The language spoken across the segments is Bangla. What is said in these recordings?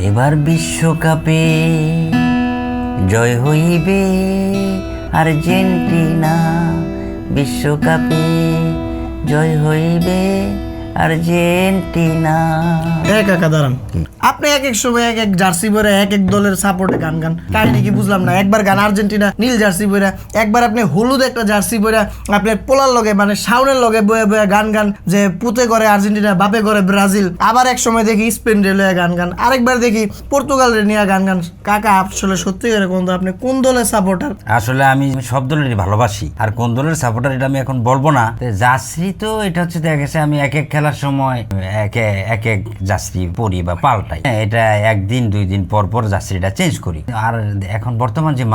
এবার বিশ্বকাপে জয় হইবে আর্জেন্টিনা, বিশ্বকাপে জয় হইবে আর্জেন্টিনা। কাকা দাঁড়ান, আপনি এক এক সময় এক এক জার্সি পরে এক এক দলের সাপোর্টে গান গান, কাহিনী কি বুঝলাম না। একবার গান আর্জেন্টিনা নীল জার্সি পরে, একবার আপনি হলুদ একটা জার্সি পরে আপনার পোলার লগে মানে শাওনের লগে বয়ে বয়ে গান গান যে পুতে করে আর্জেন্টিনা বাপে করে ব্রাজিল। আবার এক সময় দেখি স্পেন রে লয়ে গান গান, আরেকবার দেখি পর্তুগাল রে নিয়ে গান গান। কাকা আসলে সত্যি করে কোন আপনি কোন দলের সাপোর্টার? আসলে আমি সব দলেরই ভালোবাসি, আর কোন দলের সাপোর্টার এটা আমি এখন বলবো না। জার্সি তো এটা হচ্ছে দেখা গেছে আমি এক এক খেলার সময় এক এক জার্সি পরি বা পাল্টাই। এটা একদিন দুই দিন পর পর জার্সিটা চেঞ্জ করি। আর এখন বর্তমান যে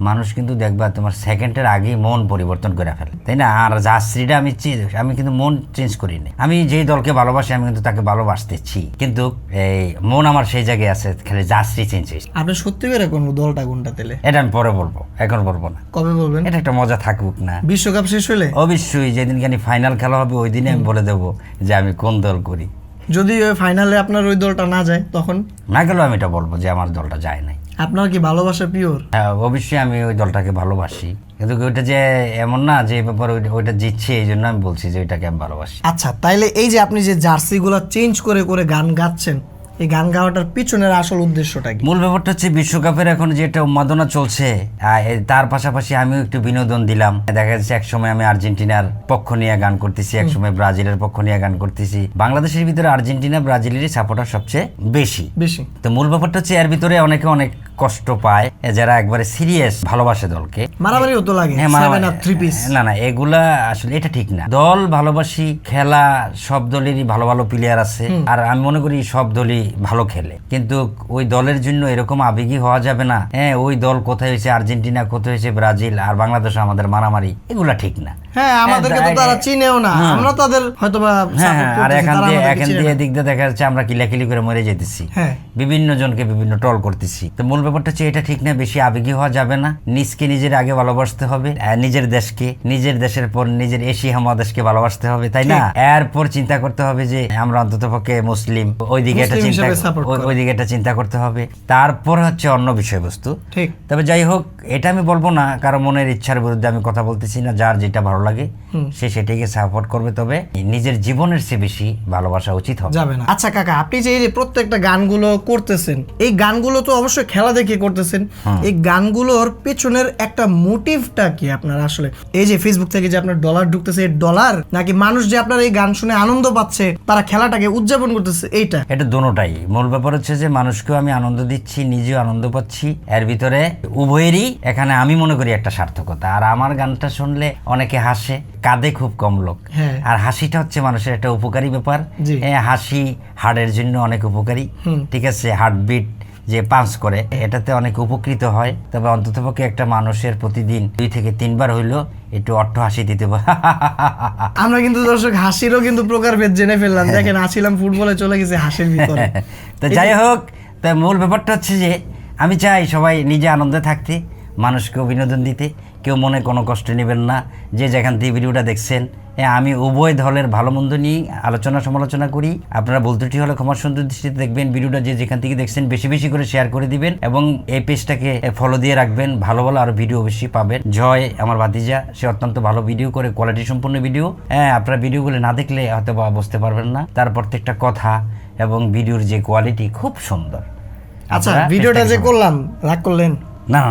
মানুষ কিন্তু দেখবা তোমার সেকেন্ডের আগেই মন পরিবর্তন করে ফেলে, তাই না? আর জার্সিটা আমি কিন্তু মন চেঞ্জ করিনি। আমি যেই দলকে ভালোবাসি আমি কিন্তু তাকে ভালোবাসতেছি, কিন্তু এই মন আমার সেই জায়গায় আছে, খালি জার্সি চেঞ্জ হয়েছে। আপনি সত্যি করে কোন দলটা কোনটা তেলে? এটা আমি পরে বলবো, এখন বলবো না। কবে বলবেন? এটা একটা মজা থাকুক না, বিশ্বকাপ শেষ হলে অবশ্যই যেদিন খানি ফাইনাল খেলা হবে ওই দিনে আমি বলে দেবো যে আমি কোন দল করি। যদি ওই ফাইনালে আপনার ওই দলটা না যায় তখন? না গেলেও আমি এটা বলবো যে আমার দলটা যায় নাই। আপনার কি ভালোবাসা পিওর? হ্যাঁ, অবশ্যই আমি ওই দলটাকে ভালোবাসি, কিন্তু ওইটা যে এমন না যে ব্যাপার ওইটা জিতছে এই জন্য আমি বলছি যে ওইটাকে আমি ভালোবাসি। আচ্ছা, তাইলে এই যে আপনি যে জার্সিগুলো চেঞ্জ করে করে গান গাচ্ছেন, এই গান গাওয়াটার পিছনের আসল উদ্দেশ্যটা কি? মূল ব্যাপারটা হচ্ছে বিশ্বকাপের এখন যেটা উন্মাদনা চলছে, তার পাশাপাশি আমিও একটু বিনোদন দিলাম। দেখা যাচ্ছে একসময় আমি আর্জেন্টিনার পক্ষ নিয়ে গান করতেছি, একসময় ব্রাজিলের পক্ষ নিয়ে গান করতেছি। বাংলাদেশের ভিতরে আর্জেন্টিনা ব্রাজিলেরই সাপোর্টার সবচেয়ে বেশি। তো মূল ব্যাপারটা হচ্ছে এর ভিতরে অনেকে অনেক কষ্ট পায় যারা একবারে সিরিয়াস ভালোবাসে দলকে। মারামারিও তো লাগে। না এগুলা আসলে এটা ঠিক না। দল ভালোবাসি, খেলা সব দলেরই ভালো ভালো প্লেয়ার আছে, আর আমি মনে করি সব দলই ভালো খেলে, কিন্তু ওই দলের জন্য এরকম আবেগী হওয়া যাবে না। হ্যাঁ, ওই দল কোথায় হয়েছে আর্জেন্টিনা, কোথায় হয়েছে ব্রাজিল, আর বাংলাদেশ আমাদের মারামারি, এগুলা ঠিক না। হ্যাঁ, আমাদেরকে তো তারা চিনেও না, আমরা তাদের হয়তোবা সাপোর্ট করতেছি। আর এখান দিয়ে দিক দিয়ে দেখা যাচ্ছে আমরা কিলাকিলি করে মরে যেতেছি, বিভিন্ন জনকে বিভিন্ন ট্রল করতেছি। তো মূল ব্যাপারটা হচ্ছে এটা ঠিক না, বেশি আবেগী হওয়া যাবে না। নিজকে নিজের আগে ভালোবাসতে হবে, নিজের দেশকে, নিজের দেশের পর নিজের এশিয়া মহাদেশকে ভালোবাসতে হবে, তাই না? এরপর চিন্তা করতে হবে যে আমরা অন্ততপক্ষে মুসলিম, ওইদিকে এটা চিন্তা করতে হবে, তারপর হচ্ছে অন্য বিষয়বস্তু। ঠিক। তবে যাই হোক, এটা আমি বলবো না কারো মনের ইচ্ছার বিরুদ্ধে আমি কথা বলতেছি না। যার যেটা ভালো লাগে সে সেটাকে সাপোর্ট করবে, তবে নিজের জীবনের চেয়ে বেশি ভালোবাসা উচিত হবে। যাবে না। আচ্ছা কাকা, আপনি যে এই যে প্রত্যেকটা গানগুলো করতেছেন, এই গানগুলো তো অবশ্যই খেলা দেখে করতেছেন। এই গানগুলোর পেছনের একটা মোটিভটা কি আপনার? আসলে এই যে ফেসবুক থেকে যে আপনার ডলার ঢুকতেছে, এই ডলার নাকি মানুষ যে আপনার এই গান শুনে আনন্দ পাচ্ছে, তারা খেলাটাকে উদযাপন করতেছে, এইটা? এটা দোনোটাই। মূল ব্যাপার হচ্ছে যে মানুষকেও আমি আনন্দ দিচ্ছি, নিজেও আনন্দ পাচ্ছি। এর ভিতরে উভয়েরই এখানে আমি মনে করি একটা সার্থকতা। আর আমার গানটা শুনলে অনেকে হাসে, কাঁদে খুব কম লোক। আর হাসিটা হচ্ছে মানুষের একটা উপকারী ব্যাপার। হাসি হার্টের জন্য অনেক উপকারী, ঠিক আছে? হার্টবিট যে পাঞ্চ করে, এটাতে অনেক উপকৃত হয়। তবে অন্ততপক্ষে একটা মানুষের প্রতিদিন 2 থেকে 3 বার হইলো একটু অট্ট হাসি দিতে পারে। আমরা কিন্তু দর্শক হাসিরও কিন্তু প্রকারভেদ জেনে ফেললাম। দেখেন, আসছিলাম ফুটবলে, চলে গেছে হাসির ভিতরে। তো যাই হোক, তাই মূল ব্যাপারটা হচ্ছে যে আমি চাই সবাই নিজে আনন্দে থাকতে, মানুষকেও বিনোদন দিতে। কেউ মনে কোনো কষ্ট নেবেন না যে যেখান থেকে ভিডিওটা দেখছেন। আমি উভয় দলের ভালো মন্দ নিয়ে আলোচনা সমালোচনা করি। আপনারা ভুল ত্রুটি হলে ক্ষমা সুন্দর দৃষ্টিতে দেখবেন। ভিডিওটা যে যেখান থেকে দেখছেন বেশি বেশি করে শেয়ার করে দিবেন, এবং এই পেজটাকে ফলো দিয়ে রাখবেন। ভালো ভালো আরো ভিডিও অবশ্যই পাবেন। জয় আমার ভাতিজা, সে অত্যন্ত ভালো ভিডিও করে, কোয়ালিটি সম্পন্ন ভিডিও। আপনারা ভিডিওগুলো না দেখলে হয়তো বা বুঝতে পারবেন না, তার প্রত্যেকটা কথা এবং ভিডিওর যে কোয়ালিটি খুব সুন্দর। আচ্ছা, ভিডিওটা যে করলাম রাগ করলেন? না,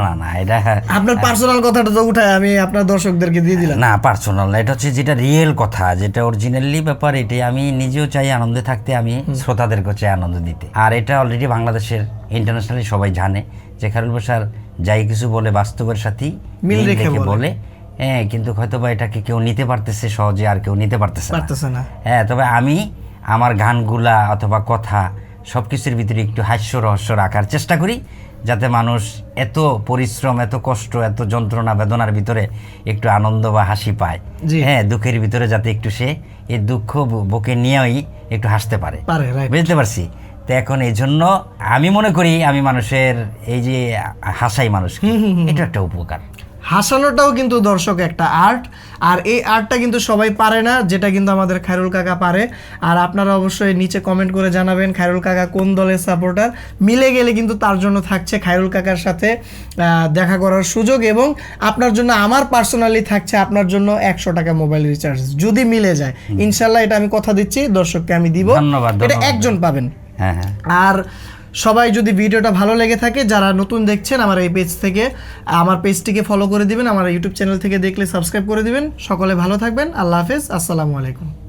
এটা আপনার পার্সোনাল কথাটা তো উঠায় আমি আপনার দর্শকদেরকে দিয়ে দিলাম। না, পার্সোনাল না, এটা হচ্ছে যেটা রিয়েল কথা, যেটা অরিজিনালি ব্যাপার। এটাই আমি নিজেও চাই আনন্দে থাকতে, আমি শ্রোতাদেরকে চাই আনন্দ দিতে। আর এটা অলরেডি বাংলাদেশের ইন্টারন্যাশনালি সবাই জানে যে খায়রুল বাশার যাই কিছু বলে বাস্তবের সাথেই মিল রেখে বলে। কিন্তু হয়তো বা এটাকে কেউ নিতে পারতেছে সহজে, আর কেউ নিতে পারতেছে না। তবে আমি আমার গানগুলা অথবা কথা সবকিছুর ভিতরে একটু হাস্য রহস্য রাখার চেষ্টা করি, যাতে মানুষ এত পরিশ্রম, এত কষ্ট, এত যন্ত্রণা বেদনার ভিতরে একটু আনন্দ বা হাসি পায়। দুঃখের ভিতরে যাতে একটু সে এই দুঃখ বুকে নিয়েই একটু হাসতে পারে। বুঝতে পারছি? তো এখন এই জন্য আমি মনে করি আমি মানুষের এই যে হাসাই মানুষকে, এটা একটা উপকার। হাসানোটাও কিন্তু দর্শক একটা আর্ট, আর এই আর্টটা কিন্তু সবাই পারে না, যেটা কিন্তু আমাদের খায়রুল কাকা পারে। আর আপনারা অবশ্যই নিচে কমেন্ট করে জানাবেন খায়রুল কাকা কোন দলের সাপোর্টার। মিলে গেলে কিন্তু তার জন্য থাকছে খায়রুল কাকার সাথে দেখা করার সুযোগ, এবং আপনার জন্য আমার পার্সোনালি থাকছে আপনার জন্য 100 টাকা মোবাইল রিচার্জ যদি মিলে যায়। ইনশাল্লাহ এটা আমি কথা দিচ্ছি, দর্শককে আমি দিব। ধন্যবাদ, এটা ধন্যবাদ। একজন পাবেন। হ্যাঁ হ্যাঁ। আর সবাই যদি ভিডিওটা ভালো লেগে থাকে, যারা নতুন দেখছেন আমার এই পেজ থেকে, আমার পেজটিকে ফলো করে দিবেন, আমার ইউটিউব চ্যানেল থেকে দেখলে সাবস্ক্রাইব করে দিবেন। সকলে ভালো থাকবেন, আল্লাহ হাফেজ, আসসালামু আলাইকুম।